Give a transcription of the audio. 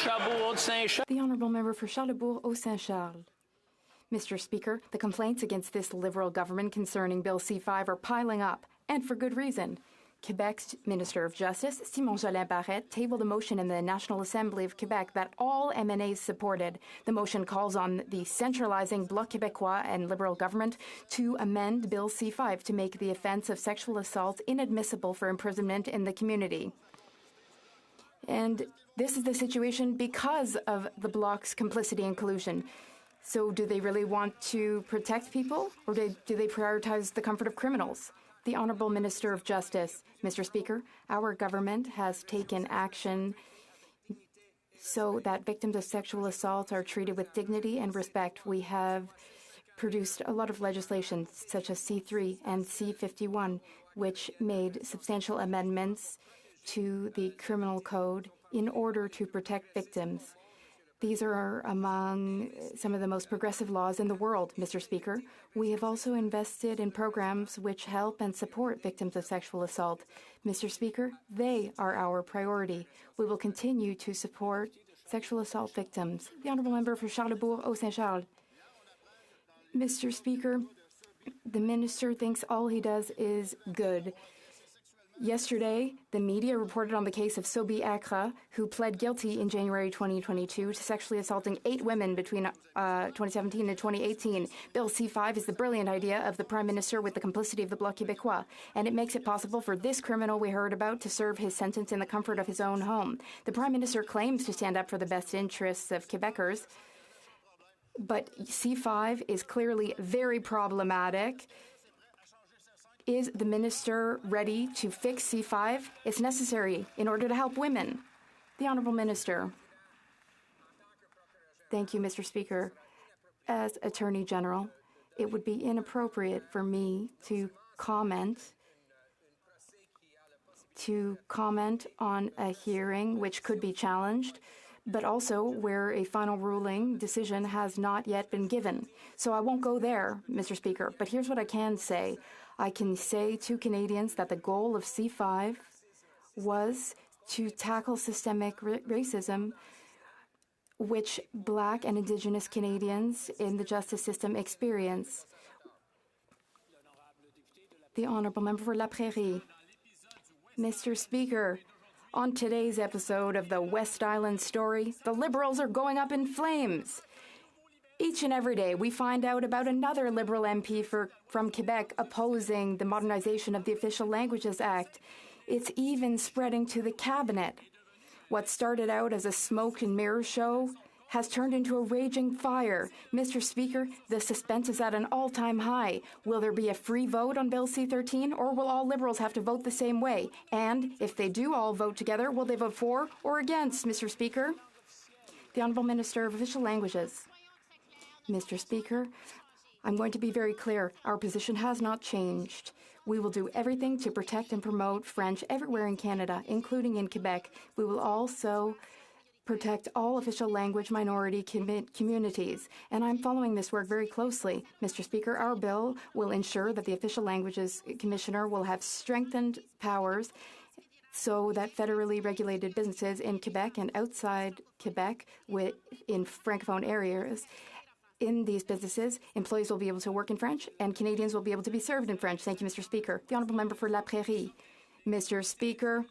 The Honourable Member for Charlesbourg-Haut-Saint-Charles. Mr. Speaker, the complaints against this Liberal government concerning Bill C-5 are piling up, and for good reason. Quebec's Minister of Justice, Simon Jolin Barrette, tabled a motion in the National Assembly of Quebec that all MNAs supported. The motion calls on the centralizing Bloc Québécois and Liberal government to amend Bill C-5 to make the offence of sexual assault inadmissible for imprisonment in the community. And this is the situation because of the Bloc's complicity and collusion. So do they really want to protect people, or do they prioritize the comfort of criminals? The Honourable Minister of Justice. Mr. Speaker, our government has taken action so that victims of sexual assault are treated with dignity and respect. We have produced a lot of legislation, such as C3 and C51, which made substantial amendments to the criminal code in order to protect victims. These are among some of the most progressive laws in the world, Mr. Speaker. We have also invested in programs which help and support victims of sexual assault. Mr. Speaker, they are our priority. We will continue to support sexual assault victims. The Honourable Member for Charlesbourg-Haut-Saint-Charles. Mr. Speaker, the Minister thinks all he does is good. Yesterday, the media reported on the case of Sobi Akra, who pled guilty in January 2022 to sexually assaulting 8 women between 2017 and 2018. Bill C-5 is the brilliant idea of the Prime Minister with the complicity of the Bloc Québécois, and it makes it possible for this criminal we heard about to serve his sentence in the comfort of his own home. The Prime Minister claims to stand up for the best interests of Quebecers, but C-5 is clearly very problematic. Is the minister ready to fix C-5? It's necessary in order to help women. The Honourable Minister. Thank you, Mr. Speaker. As Attorney General, it would be inappropriate for me to comment on a hearing which could be challenged, but also where a final ruling decision has not yet been given. So I won't go there, Mr. Speaker. But here's what I can say. I can say to Canadians that the goal of C-5 was to tackle systemic racism, which Black and Indigenous Canadians in the justice system experience. The Honourable Member for La Prairie. Mr. Speaker, on today's episode of the West Island Story, the Liberals are going up in flames. Each and every day, we find out about another Liberal MP from Quebec opposing the modernization of the Official Languages Act. It's even spreading to the cabinet. What started out as a smoke and mirror show has turned into a raging fire. Mr. Speaker, the suspense is at an all-time high. Will there be a free vote on Bill C-13, or will all Liberals have to vote the same way? And if they do all vote together, will they vote for or against, Mr. Speaker? The Honourable Minister of Official Languages. Mr. Speaker, I'm going to be very clear. Our position has not changed. We will do everything to protect and promote French everywhere in Canada, including in Quebec. We will also protect all official language minority communities. And I'm following this work very closely. Mr. Speaker, our bill will ensure that the Official Languages Commissioner will have strengthened powers so that federally regulated businesses in Quebec and outside Quebec in Francophone areas, in these businesses, employees will be able to work in French and Canadians will be able to be served in French. Thank you, Mr. Speaker. The Honourable Member for La Prairie. Mr. Speaker,